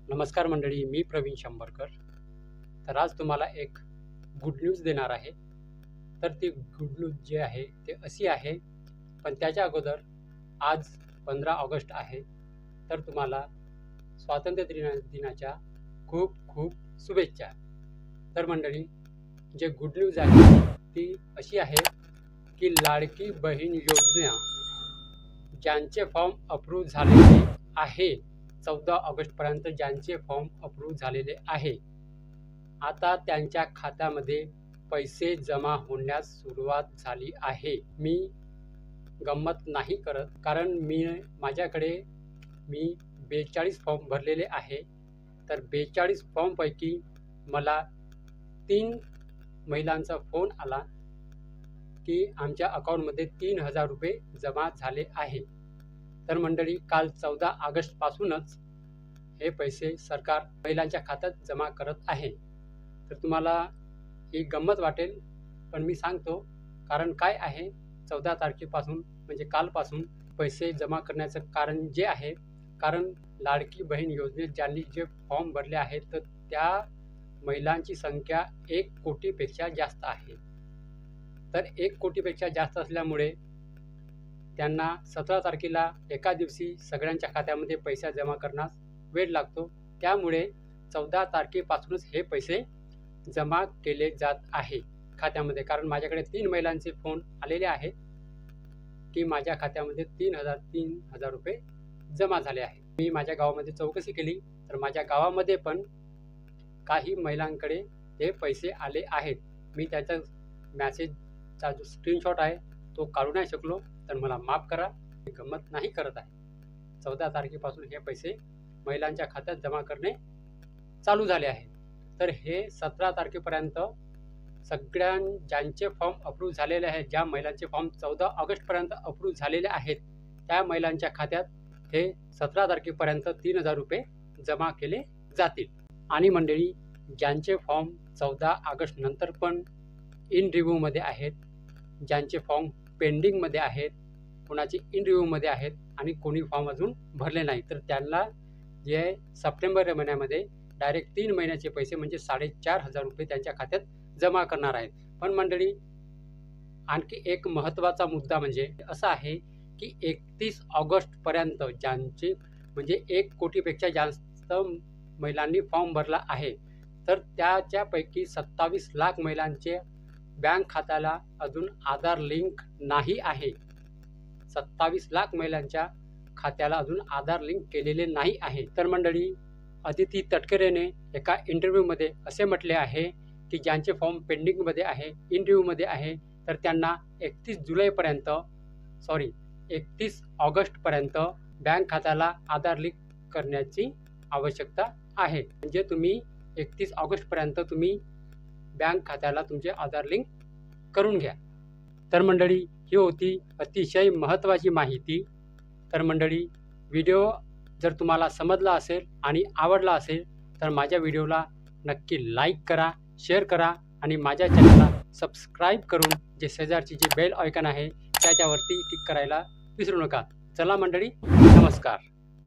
नमस्कार मंडळी, मी प्रवीण शंभरकर। तर आज तुम्हाला एक गुड न्यूज देणार आहे। तर ती गुड न्यूज जी आहे ते अशी आहे, पण त्याच्या अगोदर आज 15 ऑगस्ट आहे। तर तुम्हाला स्वातंत्र्य दिनाच्या खूप खूप शुभेच्छा। तर मंडळी, जे गुड न्यूज आहे ती अशी आहे की लाडकी बहीण योजना ज्यांचे फॉर्म अप्रूव्ह झालेले आहे, 14 ऑगस्टपर्यंत ज्यांचे फॉर्म अप्रूव्ह झालेले आहे, आता त्यांच्या खात्यामध्ये पैसे जमा होण्यास सुरुवात झाली आहे। मी गंमत नाही करत, कारण माझ्याकडे 42 फॉर्म भरलेले आहे। तर 42 फॉर्मपैकी मला 3 महिलांचा फोन आला की आमच्या अकाउंटमध्ये 3000 रुपये जमा झाले आहे। तर मंडळी, काल 14 ऑगस्टपासूनच हे पैसे सरकार महिलांच्या खात्यात जमा करत आहे। तर तुम्हाला ही गंमत वाटेल, पण मी सांगतो कारण काय आहे। 14 तारखेपासून म्हणजे कालपासून पैसे जमा करण्याचं कारण जे आहे, कारण लाडकी बहीण योजनेत ज्यांनी जे फॉर्म भरले आहेत तर त्या महिलांची संख्या 1 कोटीपेक्षा जास्त आहे। तर 1 कोटीपेक्षा जास्त असल्यामुळे त्यांना 17 तारखेला एका दिवशी सगळ्यांच्या खात्यामध्ये पैसा जमा करण्यास वेळ लागतो। त्यामुळे 14 तारखेपासूनच हे पैसे जमा केले जात आहे खात्यामध्ये। कारण माझ्याकडे 3 महिलांचे फोन आलेले आहेत की माझ्या खात्यामध्ये 3000 रुपये जमा झाले आहेत। मी माझ्या गावामध्ये चौकशी केली तर माझ्या गावामध्ये पण काही महिलांकडे हे पैसे आले आहेत। मी त्याचा मॅसेजचा जो स्क्रीनशॉट आहे तो काढू नाही शकलो, तर मला माफ करा, मी गंमत नाही करत आहे। 14 तारखेपासून हे पैसे महिलांच्या खात्यात जमा करणे चालू झाले आहे। तर हे 17 तारखेपर्यंत ज्यांचे फॉर्म अप्रूव्ह झालेले आहेत, ज्या महिलांचे फॉर्म 14 ऑगस्टपर्यंत अप्रूव्ह झालेले आहेत, त्या महिलांच्या खात्यात हे 17 तारखेपर्यंत 3000 रुपये जमा केले जातील। आणि मंडळी, ज्यांचे फॉर्म 14 ऑगस्ट नंतर पण इन रिव्ह्यूमध्ये आहेत, ज्यांचे फॉर्म पेंडिंगमध्ये आहेत, कोणाचे इन रिव्ह्यूमध्ये आहेत आणि कोणी फॉर्म अजून भरले नाही, तर त्यांना जे सप्टेंबर महिन्यामध्ये डायरेक्ट 3 महिन्याचे पैसे म्हणजे 4500 रुपये त्यांच्या खात्यात जमा करणार आहेत। पण मंडळी, आणखी एक महत्त्वाचा मुद्दा म्हणजे असा आहे की 31 ऑगस्टपर्यंत ज्यांचे म्हणजे 1 कोटीपेक्षा जास्त महिलांनी फॉर्म भरला आहे, तर त्याच्यापैकी 27 लाख महिलांचे बँक खात्याला अजून आधार लिंक नाही आहे। 27 लाख महिलांच्या खात्याला अजून आधार लिंक केलेले नाही आहे। तर मंडळी, अदिती तटकरेने एका इंटरव्ह्यूमध्ये असे म्हटले आहे की ज्यांचे फॉर्म पेंडिंगमध्ये आहे, इन रिव्ह्यूमध्ये आहे, तर त्यांना 31 ऑगस्टपर्यंत बँक खात्याला आधार लिंक करण्याची आवश्यकता आहे। म्हणजे तुम्ही 31 ऑगस्टपर्यंत तुम्ही बँक खात्याला तुमचे आधार लिंक करून घ्या। तर मंडळी, ही होती अतिशय महत्त्वाची माहिती। तर मंडळी, व्हिडिओ जर तुम्हाला समजला असेल आणि आवडला असेल तर माझ्या व्हिडिओला नक्की लाईक करा, शेअर करा आणि माझ्या चॅनलला सबस्क्राईब करून जे शेजारची जी बेल आयकॉन आहे त्याच्यावरती क्लिक करायला विसरू नका। चला मंडळी, नमस्कार।